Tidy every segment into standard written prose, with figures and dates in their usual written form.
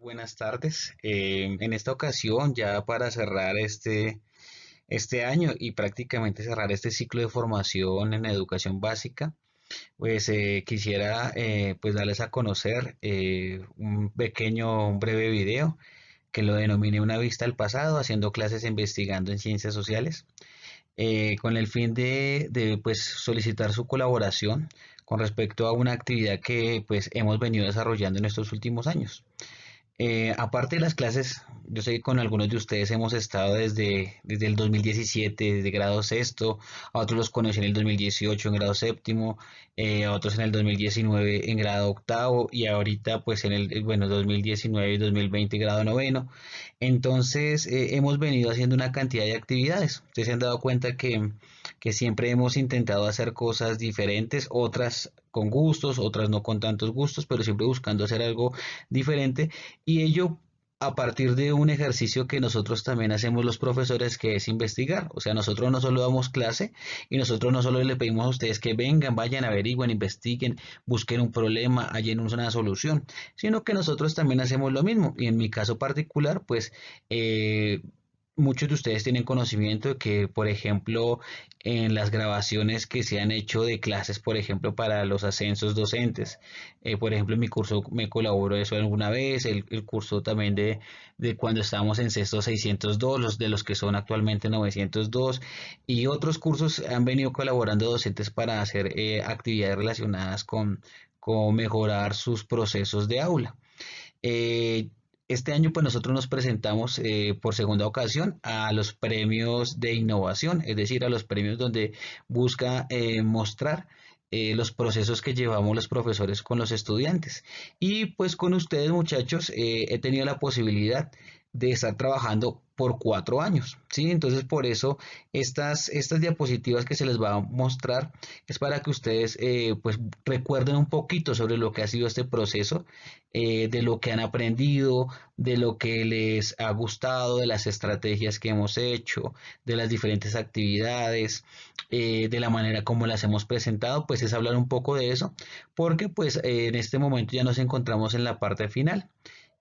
Buenas tardes. En esta ocasión, ya para cerrar este año y prácticamente cerrar este ciclo de formación en educación básica, pues quisiera pues darles a conocer un breve video que lo denominé Una vista al pasado, haciendo clases e investigando en ciencias sociales, con el fin de pues solicitar su colaboración con respecto a una actividad que pues hemos venido desarrollando en estos últimos años. Aparte de las clases, yo sé que con algunos de ustedes hemos estado desde el 2017, desde grado sexto, a otros los conocí en el 2018 en grado séptimo, a otros en el 2019 en grado octavo y ahorita pues en bueno, 2019 y 2020 grado noveno. Entonces, hemos venido haciendo una cantidad de actividades. Ustedes se han dado cuenta que siempre hemos intentado hacer cosas diferentes, otras con gustos, otras no con tantos gustos, pero siempre buscando hacer algo diferente y ello a partir de un ejercicio que nosotros también hacemos los profesores, que es investigar. O sea, nosotros no solo damos clase y nosotros no solo le pedimos a ustedes que vengan, vayan, averigüen, investiguen, busquen un problema, hallen una solución, sino que nosotros también hacemos lo mismo. Y en mi caso particular, pues eh, muchos de ustedes tienen conocimiento de que, por ejemplo, en las grabaciones que se han hecho de clases, por ejemplo, para los ascensos docentes, por ejemplo, en mi curso me colaboró eso alguna vez, el curso también de cuando estábamos en sexto 602, de los que son actualmente 902, y otros cursos han venido colaborando docentes para hacer actividades relacionadas con mejorar sus procesos de aula. Eh, este año pues nosotros nos presentamos por segunda ocasión a los premios de innovación, es decir, a los premios donde busca mostrar los procesos que llevamos los profesores con los estudiantes. Y pues con ustedes muchachos he tenido la posibilidad de estar trabajando por 4 años, ¿sí? Entonces por eso estas diapositivas que se les va a mostrar es para que ustedes pues recuerden un poquito sobre lo que ha sido este proceso, de lo que han aprendido, de lo que les ha gustado, de las estrategias que hemos hecho, de las diferentes actividades, de la manera como las hemos presentado, pues es hablar un poco de eso, porque pues en este momento ya nos encontramos en la parte final.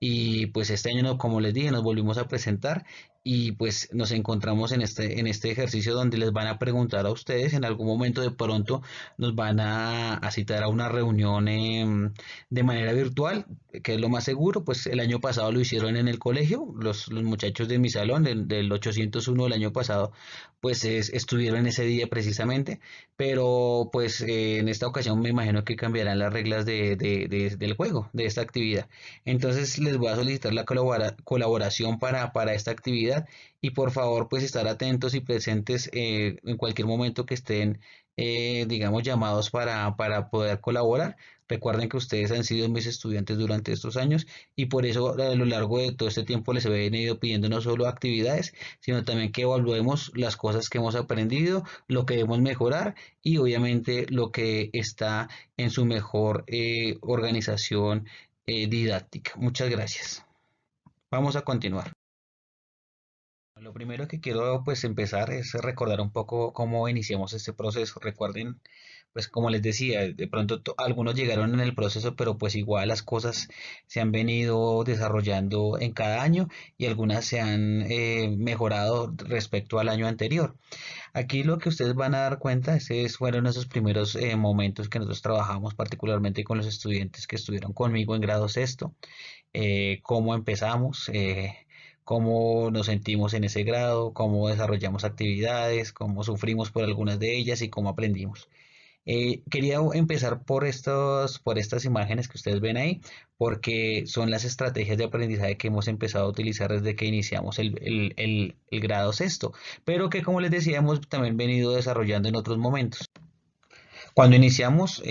Y pues este año, como les dije, nos volvimos a presentar y pues nos encontramos en este ejercicio donde les van a preguntar a ustedes, en algún momento de pronto nos van a citar a una reunión de manera virtual, que es lo más seguro. Pues el año pasado lo hicieron en el colegio, los muchachos de mi salón, del 801 del año pasado, pues estuvieron ese día precisamente, pero pues en esta ocasión me imagino que cambiarán las reglas del juego, de esta actividad. Entonces les voy a solicitar la colaboración para esta actividad y por favor pues estar atentos y presentes en cualquier momento que estén digamos llamados para poder colaborar. Recuerden que ustedes han sido mis estudiantes durante estos años y por eso a lo largo de todo este tiempo les he venido pidiendo no solo actividades, sino también que evaluemos las cosas que hemos aprendido, lo que debemos mejorar y obviamente lo que está en su mejor organización didáctica. Muchas gracias. Vamos a continuar. Lo primero que quiero pues empezar es recordar un poco cómo iniciamos este proceso. Recuerden, pues como les decía, de pronto algunos llegaron en el proceso, pero pues igual las cosas se han venido desarrollando en cada año y algunas se han mejorado respecto al año anterior. Aquí lo que ustedes van a dar cuenta, fueron esos primeros momentos que nosotros trabajamos particularmente con los estudiantes que estuvieron conmigo en grado sexto, cómo empezamos, cómo nos sentimos en ese grado, cómo desarrollamos actividades, cómo sufrimos por algunas de ellas y cómo aprendimos. Quería empezar por estas imágenes que ustedes ven ahí, porque son las estrategias de aprendizaje que hemos empezado a utilizar desde que iniciamos el grado sexto, pero que como les decía hemos también venido desarrollando en otros momentos. Cuando iniciamos,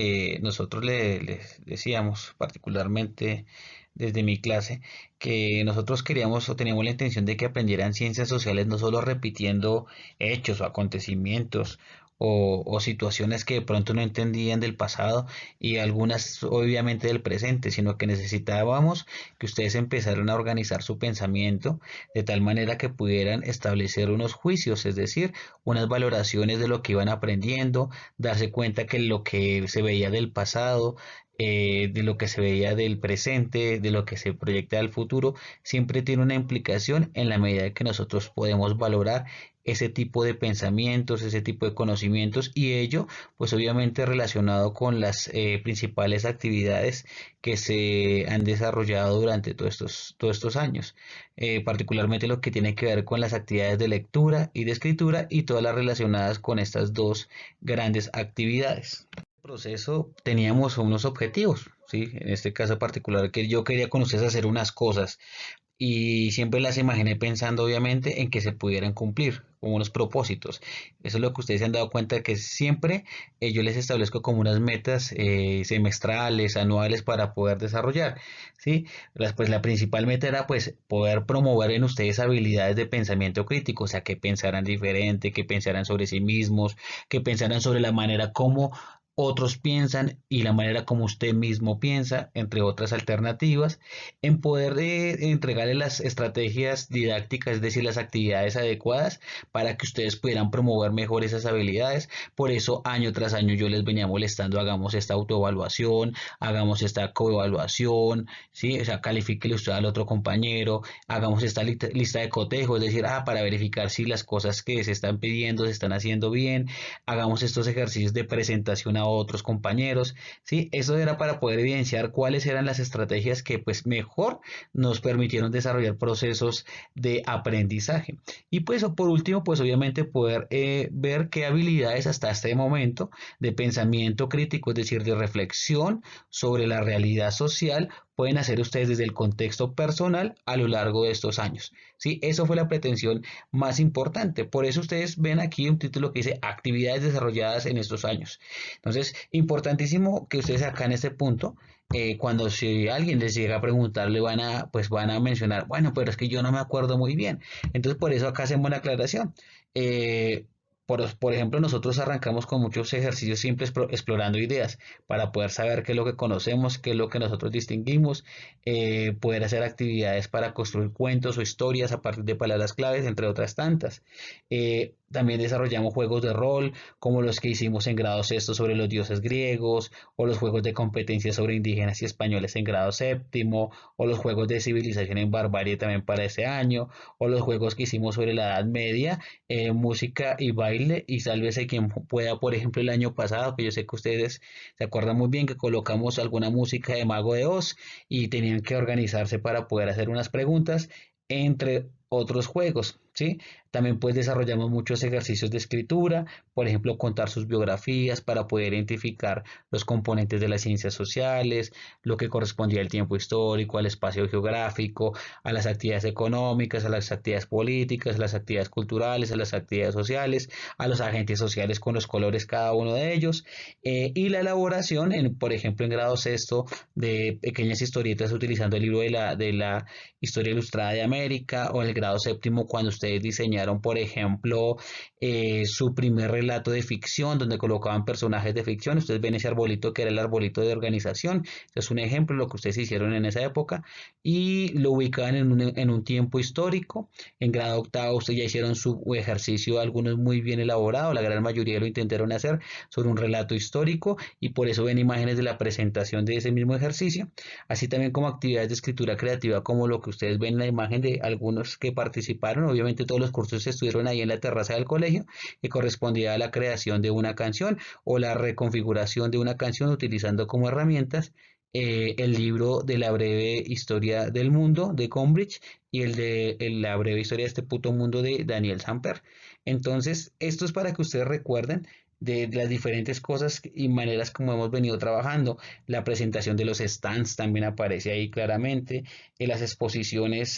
nosotros les decíamos, particularmente desde mi clase, que nosotros queríamos o teníamos la intención de que aprendieran ciencias sociales no solo repitiendo hechos o acontecimientos o situaciones que de pronto no entendían del pasado y algunas obviamente del presente, sino que necesitábamos que ustedes empezaran a organizar su pensamiento de tal manera que pudieran establecer unos juicios, es decir, unas valoraciones de lo que iban aprendiendo, darse cuenta que lo que se veía del pasado de lo que se veía del presente, de lo que se proyecta del futuro, siempre tiene una implicación en la medida que nosotros podemos valorar ese tipo de pensamientos, ese tipo de conocimientos y ello pues obviamente relacionado con las principales actividades que se han desarrollado durante todos estos años, particularmente lo que tiene que ver con las actividades de lectura y de escritura y todas las relacionadas con estas dos grandes actividades. Proceso teníamos unos objetivos, ¿sí? En este caso particular que yo quería con ustedes hacer unas cosas y siempre las imaginé pensando obviamente en que se pudieran cumplir como unos propósitos. Eso es lo que ustedes se han dado cuenta que siempre yo les establezco como unas metas semestrales, anuales para poder desarrollar, ¿sí? Pues la principal meta era pues poder promover en ustedes habilidades de pensamiento crítico, o sea, que pensaran diferente, que pensaran sobre sí mismos, que pensaran sobre la manera como otros piensan y la manera como usted mismo piensa, entre otras alternativas, en poder entregarle las estrategias didácticas, es decir, las actividades adecuadas para que ustedes pudieran promover mejor esas habilidades. Por eso, año tras año yo les venía molestando, hagamos esta autoevaluación, hagamos esta coevaluación, ¿sí? O sea, califíquele usted al otro compañero, hagamos esta lista de cotejo, es decir, para verificar si las cosas que se están pidiendo se están haciendo bien, hagamos estos ejercicios de presentación a otros compañeros, ¿sí? Eso era para poder evidenciar cuáles eran las estrategias que pues mejor nos permitieron desarrollar procesos de aprendizaje. Y pues por último, pues obviamente poder ver qué habilidades hasta este momento de pensamiento crítico, es decir, de reflexión sobre la realidad social, pueden hacer ustedes desde el contexto personal a lo largo de estos años. ¿Sí? Eso fue la pretensión más importante. Por eso ustedes ven aquí un título que dice actividades desarrolladas en estos años. Entonces, importantísimo que ustedes acá en este punto, cuando si alguien les llega a preguntar, le van a mencionar, bueno, pero es que yo no me acuerdo muy bien. Entonces, por eso acá hacemos una aclaración. Por ejemplo, nosotros arrancamos con muchos ejercicios simples explorando ideas para poder saber qué es lo que conocemos, qué es lo que nosotros distinguimos, poder hacer actividades para construir cuentos o historias a partir de palabras claves, entre otras tantas. También desarrollamos juegos de rol, como los que hicimos en grado sexto sobre los dioses griegos, o los juegos de competencia sobre indígenas y españoles en grado séptimo, o los juegos de civilización en barbarie también para ese año, o los juegos que hicimos sobre la Edad Media, música y baile, y sálvese quien pueda, por ejemplo, el año pasado, que yo sé que ustedes se acuerdan muy bien que colocamos alguna música de Mago de Oz y tenían que organizarse para poder hacer unas preguntas, entre otros juegos, ¿sí? También pues desarrollamos muchos ejercicios de escritura, por ejemplo, contar sus biografías para poder identificar los componentes de las ciencias sociales, lo que correspondía al tiempo histórico, al espacio geográfico, a las actividades económicas, a las actividades políticas, a las actividades culturales, a las actividades sociales, a los agentes sociales con los colores cada uno de ellos, y la elaboración, por ejemplo, en grado sexto, de pequeñas historietas utilizando el libro de la Historia Ilustrada de América, o el grado séptimo cuando ustedes diseñaron, por ejemplo, su primer relato de ficción donde colocaban personajes de ficción. Ustedes ven ese arbolito que era el arbolito de organización. Este es un ejemplo de lo que ustedes hicieron en esa época y lo ubicaban en un tiempo histórico. En grado octavo ustedes ya hicieron su ejercicio, algunos muy bien elaborado, la gran mayoría lo intentaron hacer sobre un relato histórico y por eso ven imágenes de la presentación de ese mismo ejercicio, así también como actividades de escritura creativa como lo que ustedes ven en la imagen de algunos que participaron. Obviamente todos los cursos estuvieron ahí en la terraza del colegio que correspondía a la creación de una canción o la reconfiguración de una canción utilizando como herramientas el libro de la breve historia del mundo de Cambridge y la breve historia de este puto mundo de Daniel Samper. Entonces, esto es para que ustedes recuerden de las diferentes cosas y maneras como hemos venido trabajando. La presentación de los stands también aparece ahí claramente, en las exposiciones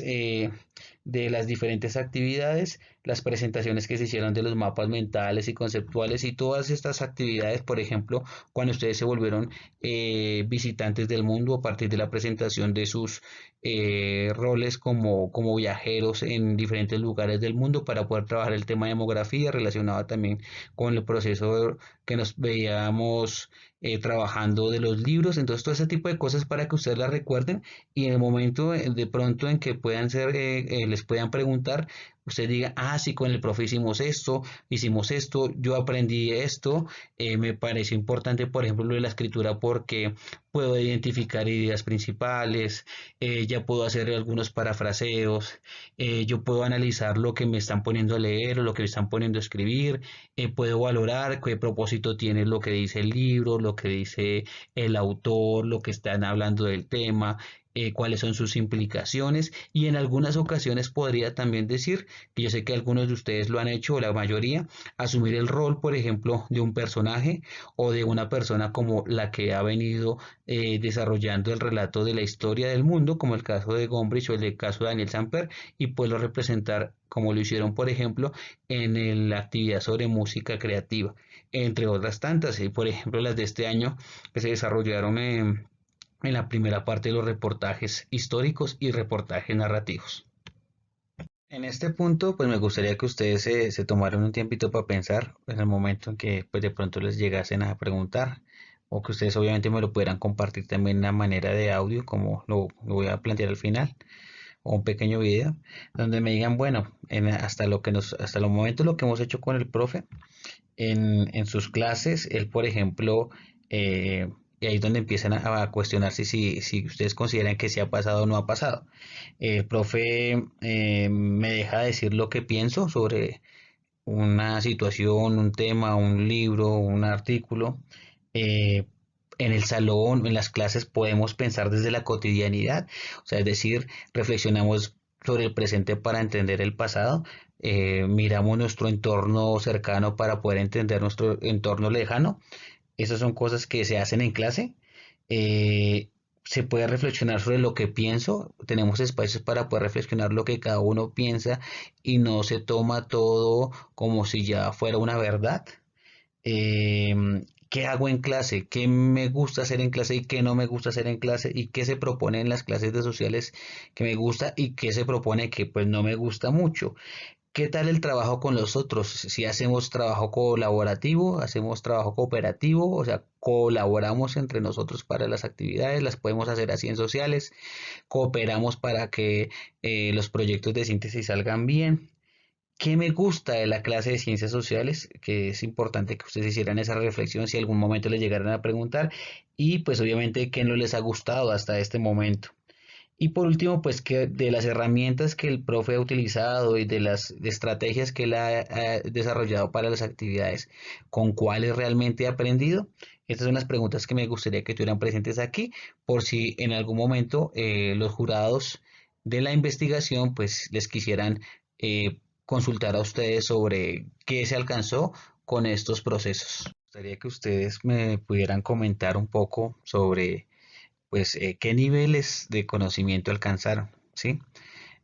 de las diferentes actividades, las presentaciones que se hicieron de los mapas mentales y conceptuales y todas estas actividades, por ejemplo, cuando ustedes se volvieron visitantes del mundo a partir de la presentación de sus roles como viajeros en diferentes lugares del mundo para poder trabajar el tema de demografía relacionado también con el proceso que nos veíamos trabajando de los libros. Entonces todo ese tipo de cosas para que ustedes las recuerden y en el momento de pronto en que puedan ser, les puedan preguntar, usted diga, ah, sí, con el profe hicimos esto, yo aprendí esto, me pareció importante, por ejemplo, lo de la escritura porque puedo identificar ideas principales, ya puedo hacer algunos parafraseos, yo puedo analizar lo que me están poniendo a leer o lo que me están poniendo a escribir, puedo valorar qué propósito tiene lo que dice el libro, lo que dice el autor, lo que están hablando del tema, cuáles son sus implicaciones y en algunas ocasiones podría también decir, que yo sé que algunos de ustedes lo han hecho o la mayoría, asumir el rol, por ejemplo, de un personaje o de una persona como la que ha venido desarrollando el relato de la historia del mundo, como el caso de Gombrich o el caso de Daniel Samper, y puedo representar como lo hicieron, por ejemplo, en la actividad sobre música creativa, entre otras tantas, y por ejemplo las de este año que se desarrollaron en la primera parte de los reportajes históricos y reportajes narrativos. En este punto, pues me gustaría que ustedes se tomaran un tiempito para pensar en el momento en que pues de pronto les llegasen a preguntar o que ustedes obviamente me lo pudieran compartir también de una manera de audio como lo voy a plantear al final o un pequeño video donde me digan, bueno, hasta los momentos lo que hemos hecho con el profe en sus clases, él por ejemplo, y ahí es donde empiezan a cuestionarse si ustedes consideran que se ha pasado o no ha pasado. El profe me deja decir lo que pienso sobre una situación, un tema, un libro, un artículo. Eh, en el salón, en las clases podemos pensar desde la cotidianidad, o sea, es decir, reflexionamos sobre el presente para entender el pasado, miramos nuestro entorno cercano para poder entender nuestro entorno lejano. Esas son cosas que se hacen en clase. Eh, Se puede reflexionar sobre lo que pienso. Tenemos espacios para poder reflexionar lo que cada uno piensa y no se toma todo como si ya fuera una verdad. ¿Qué hago en clase? ¿Qué me gusta hacer en clase y qué no me gusta hacer en clase? ¿Y qué se propone en las clases de sociales que me gusta y qué se propone que pues no me gusta mucho? ¿Qué tal el trabajo con los otros? Si hacemos trabajo colaborativo, hacemos trabajo cooperativo, o sea, colaboramos entre nosotros para las actividades, las podemos hacer así en sociales, cooperamos para que los proyectos de síntesis salgan bien. ¿Qué me gusta de la clase de ciencias sociales? Que es importante que ustedes hicieran esa reflexión si algún momento les llegaran a preguntar y pues obviamente qué no les ha gustado hasta este momento. Y por último, pues que de las herramientas que el profe ha utilizado y de las estrategias que él ha desarrollado para las actividades, ¿con cuáles realmente ha aprendido? Estas son las preguntas que me gustaría que tuvieran presentes aquí, por si en algún momento los jurados de la investigación pues les quisieran consultar a ustedes sobre qué se alcanzó con estos procesos. Me gustaría que ustedes me pudieran comentar un poco sobre pues qué niveles de conocimiento alcanzaron, ¿sí?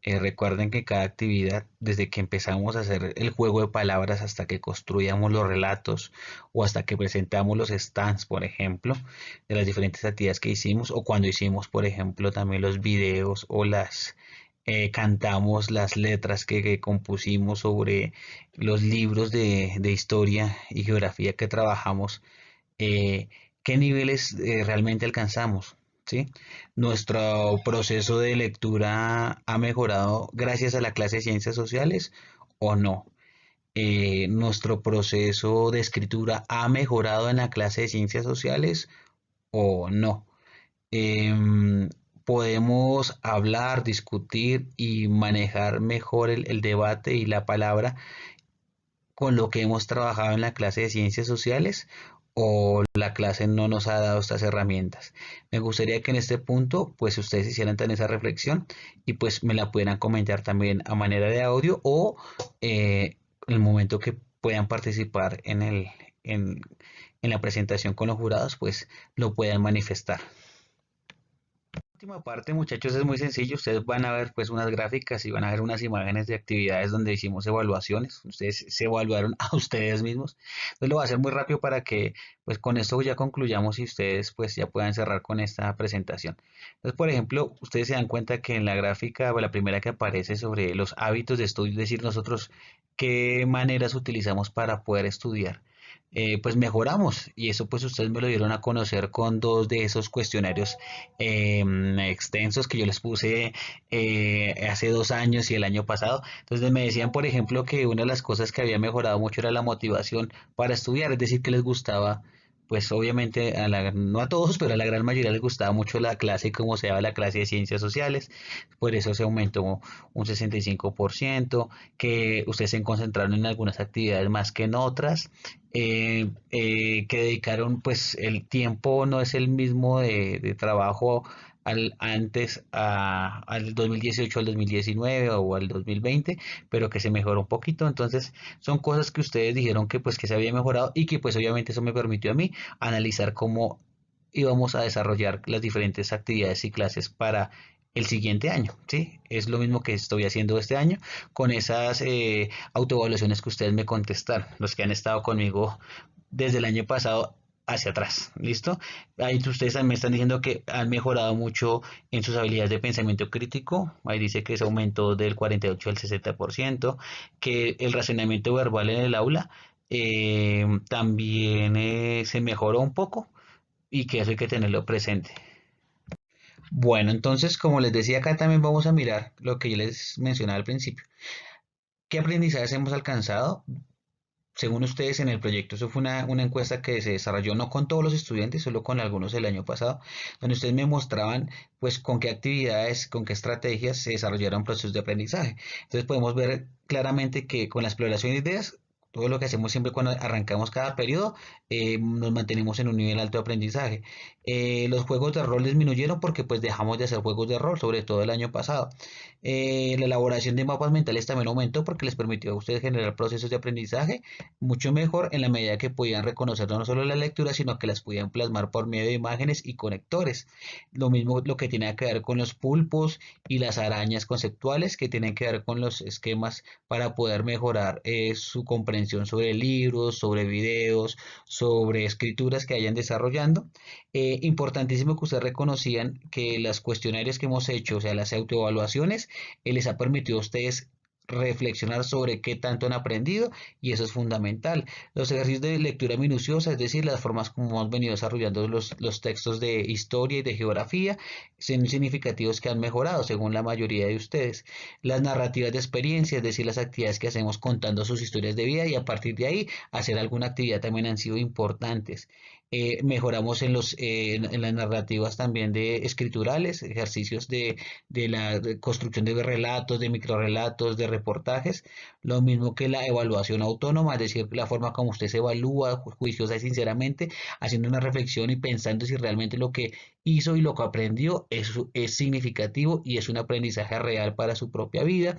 Recuerden que cada actividad, desde que empezamos a hacer el juego de palabras hasta que construíamos los relatos o hasta que presentamos los stands, por ejemplo, de las diferentes actividades que hicimos o cuando hicimos, por ejemplo, también los videos o cantamos las letras que compusimos sobre los libros de historia y geografía que trabajamos, eh, qué niveles realmente alcanzamos, ¿sí? Nuestro proceso de lectura ha mejorado gracias a la clase de ciencias sociales o no. Nuestro proceso de escritura ha mejorado en la clase de ciencias sociales o no. Em, Podemos hablar, discutir y manejar mejor el debate y la palabra con lo que hemos trabajado en la clase de ciencias sociales o la clase no nos ha dado estas herramientas. Me gustaría que en este punto pues ustedes hicieran también esa reflexión y pues me la pudieran comentar también a manera de audio o en el momento que puedan participar en, en la presentación con los jurados pues lo puedan manifestar. Última parte, muchachos, es muy sencillo. Ustedes van a ver pues unas gráficas y van a ver unas imágenes de actividades donde hicimos evaluaciones. Ustedes se evaluaron a ustedes mismos. Entonces lo voy a hacer muy rápido para que pues con esto ya concluyamos y ustedes pues ya puedan cerrar con esta presentación. Entonces, por ejemplo, ustedes se dan cuenta que en la gráfica, o la primera que aparece sobre los hábitos de estudio, es decir, nosotros qué maneras utilizamos para poder estudiar. pues mejoramos y eso pues ustedes me lo dieron a conocer con dos de esos cuestionarios extensos que yo les puse hace 2 años y el año pasado. Entonces me decían, por ejemplo, que una de las cosas que había mejorado mucho era la motivación para estudiar, es decir, que les gustaba, pues obviamente no a todos, pero a la gran mayoría les gustaba mucho la clase, como se llama la clase de ciencias sociales, por eso se aumentó un 65%, que ustedes se concentraron en algunas actividades más que en otras, que dedicaron, pues el tiempo no es el mismo de trabajo al 2018, al 2019 o al 2020, pero que se mejoró un poquito. Entonces, son cosas que ustedes dijeron que pues que se había mejorado y que pues obviamente eso me permitió a mí analizar cómo íbamos a desarrollar las diferentes actividades y clases para el siguiente año, ¿sí? Es lo mismo que estoy haciendo este año con esas autoevaluaciones que ustedes me contestaron, los que han estado conmigo desde el año pasado hacia atrás, ¿listo? Ahí ustedes me están diciendo que han mejorado mucho en sus habilidades de pensamiento crítico, ahí dice que se aumentó del 48 al 60%, que el razonamiento verbal en el aula también se mejoró un poco y que eso hay que tenerlo presente. Bueno, entonces, como les decía acá, también vamos a mirar lo que yo les mencionaba al principio. ¿Qué aprendizajes hemos alcanzado? Según ustedes en el proyecto, eso fue una encuesta que se desarrolló no con todos los estudiantes, solo con algunos el año pasado, donde ustedes me mostraban pues con qué actividades, con qué estrategias se desarrollaron procesos de aprendizaje. Entonces podemos ver claramente que con la exploración de ideas, todo lo que hacemos siempre cuando arrancamos cada periodo, nos mantenemos en un nivel alto de aprendizaje. Los juegos de rol disminuyeron porque pues dejamos de hacer juegos de rol, sobre todo el año pasado. La elaboración de mapas mentales también aumentó porque les permitió a ustedes generar procesos de aprendizaje mucho mejor en la medida que podían reconocer no solo la lectura, sino que las podían plasmar por medio de imágenes y conectores. Lo mismo lo que tiene que ver con los pulpos y las arañas conceptuales, que tienen que ver con los esquemas para poder mejorar su comprensión sobre libros, sobre videos, sobre escrituras que hayan desarrollando. Importantísimo que ustedes reconocían que las cuestionarios que hemos hecho, o sea, las autoevaluaciones, les ha permitido a ustedes reflexionar sobre qué tanto han aprendido y eso es fundamental. Los ejercicios de lectura minuciosa, es decir, las formas como hemos venido desarrollando los textos de historia y de geografía, son significativos que han mejorado según la mayoría de ustedes. Las narrativas de experiencia, es decir, las actividades que hacemos contando sus historias de vida y a partir de ahí hacer alguna actividad también han sido importantes. Mejoramos en las narrativas también de escriturales, ejercicios de la construcción de relatos, de microrelatos, de reportajes, lo mismo que la evaluación autónoma, es decir, la forma como usted se evalúa juiciosa y sinceramente, haciendo una reflexión y pensando si realmente lo que hizo y lo que aprendió es significativo y es un aprendizaje real para su propia vida.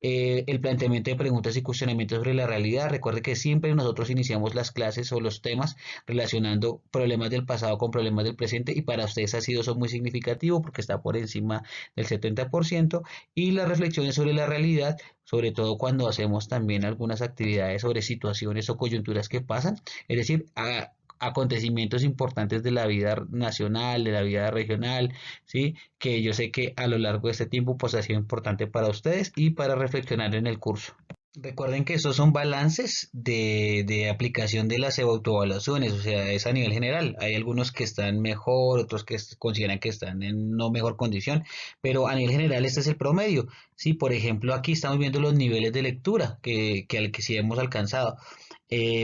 El planteamiento de preguntas y cuestionamientos sobre la realidad. Recuerde que siempre nosotros iniciamos las clases o los temas relacionando problemas del pasado con problemas del presente y para ustedes ha sido eso muy significativo porque está por encima del 70% y las reflexiones sobre la realidad, sobre todo cuando hacemos también algunas actividades sobre situaciones o coyunturas que pasan, es decir, acontecimientos importantes de la vida nacional, de la vida regional, ¿sí? Que yo sé que a lo largo de este tiempo pues ha sido importante para ustedes y para reflexionar en el curso. Recuerden que esos son balances de aplicación de las autoevaluaciones, o sea, es a nivel general. Hay algunos que están mejor, otros que consideran que están en no mejor condición, pero a nivel general este es el promedio. Sí, por ejemplo, aquí estamos viendo los niveles de lectura que al que sí hemos alcanzado.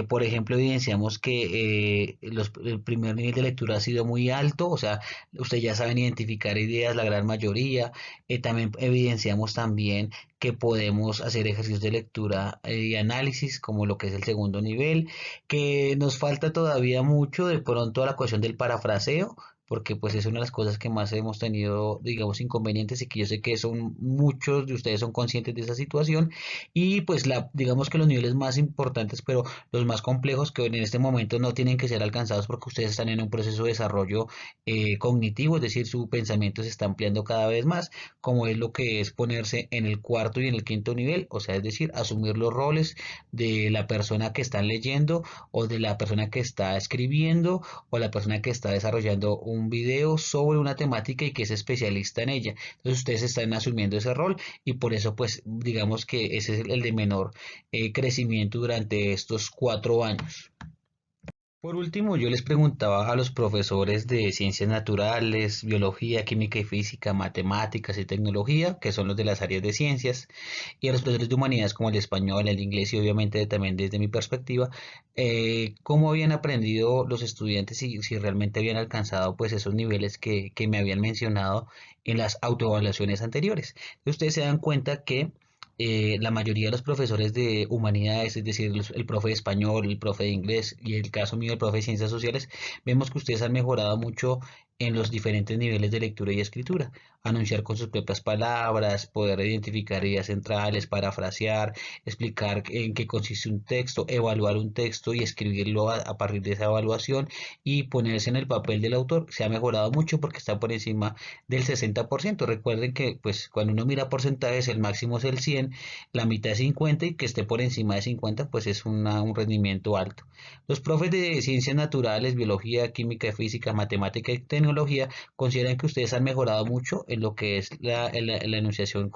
Por ejemplo, evidenciamos que el primer nivel de lectura ha sido muy alto, o sea, ustedes ya saben identificar ideas, la gran mayoría. También evidenciamos también que podemos hacer ejercicios de lectura y análisis, como lo que es el segundo nivel, que nos falta todavía mucho de pronto a la cuestión del parafraseo, porque pues es una de las cosas que más hemos tenido, digamos, inconvenientes y que yo sé que son muchos de ustedes son conscientes de esa situación y pues digamos que los niveles más importantes, pero los más complejos que en este momento no tienen que ser alcanzados porque ustedes están en un proceso de desarrollo cognitivo, es decir, su pensamiento se está ampliando cada vez más, como es lo que es ponerse en el cuarto y en el quinto nivel, o sea, es decir, asumir los roles de la persona que está leyendo o de la persona que está escribiendo o la persona que está desarrollando un video sobre una temática y que es especialista en ella. Entonces ustedes están asumiendo ese rol y por eso pues digamos que ese es el de menor crecimiento durante estos 4 años. Por último, yo les preguntaba a los profesores de ciencias naturales, biología, química y física, matemáticas y tecnología, que son los de las áreas de ciencias, y a los profesores de humanidades como el español, el inglés y obviamente también desde mi perspectiva, cómo habían aprendido los estudiantes y si realmente habían alcanzado pues esos niveles que me habían mencionado en las autoevaluaciones anteriores. Ustedes se dan cuenta que la mayoría de los profesores de humanidades, es decir, el profe de español, el profe de inglés y el caso mío, el profe de ciencias sociales, vemos que ustedes han mejorado mucho en los diferentes niveles de lectura y escritura. Anunciar con sus propias palabras, poder identificar ideas centrales, parafrasear, explicar en qué consiste un texto, evaluar un texto y escribirlo a partir de esa evaluación y ponerse en el papel del autor. Se ha mejorado mucho porque está por encima del 60%. Recuerden que pues cuando uno mira porcentajes, el máximo es el 100, la mitad es 50 y que esté por encima de 50 pues es un rendimiento alto. Los profes de ciencias naturales, biología, química, física, matemática y tecnología consideran que ustedes han mejorado mucho en lo que es la enunciación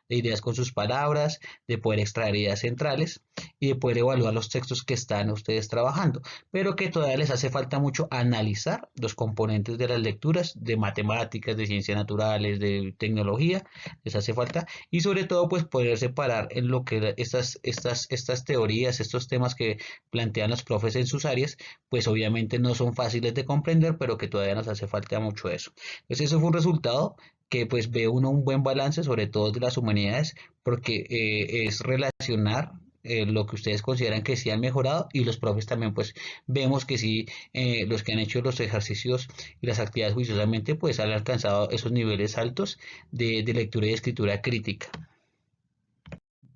de ideas con sus palabras, de poder extraer ideas centrales y de poder evaluar los textos que están ustedes trabajando, pero que todavía les hace falta mucho analizar los componentes de las lecturas de matemáticas, de ciencias naturales, de tecnología, les hace falta, y sobre todo pues poder separar en lo que estas teorías, estos temas que plantean los profes en sus áreas, pues obviamente no son fáciles de comprender, pero que todavía nos hace falta mucho eso. Entonces eso fue un resultado que pues ve uno un buen balance, sobre todo de las humanidades, porque es relacionar lo que ustedes consideran que sí han mejorado y los profes también pues vemos que sí, los que han hecho los ejercicios y las actividades juiciosamente pues han alcanzado esos niveles altos de lectura y escritura crítica.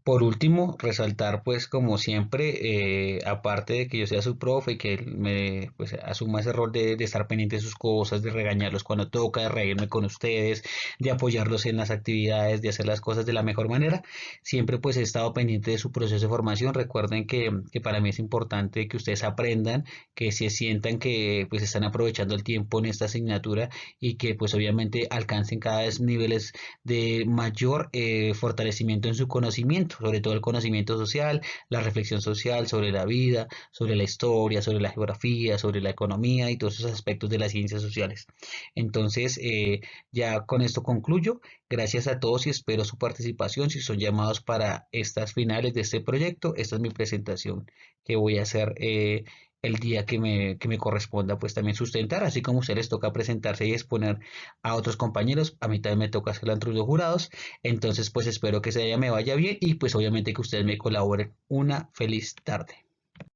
Por último, resaltar pues como siempre, aparte de que yo sea su profe y que él me pues asuma ese rol de estar pendiente de sus cosas, de regañarlos cuando toca, de reírme con ustedes, de apoyarlos en las actividades, de hacer las cosas de la mejor manera, siempre pues he estado pendiente de su proceso de formación. Recuerden que para mí es importante que ustedes aprendan, que se sientan que pues están aprovechando el tiempo en esta asignatura y que pues obviamente alcancen cada vez niveles de mayor fortalecimiento en su conocimiento, sobre todo el conocimiento social, la reflexión social sobre la vida, sobre la historia, sobre la geografía, sobre la economía y todos esos aspectos de las ciencias sociales. Entonces, ya con esto concluyo. Gracias a todos y espero su participación. Si son llamados para estas finales de este proyecto, esta es mi presentación que voy a hacer el día que me corresponda pues también sustentar, así como a ustedes les toca presentarse y exponer a otros compañeros, a mí también me toca hacer la entre los jurados, entonces pues espero que ese día me vaya bien y pues obviamente que ustedes me colaboren. Una feliz tarde.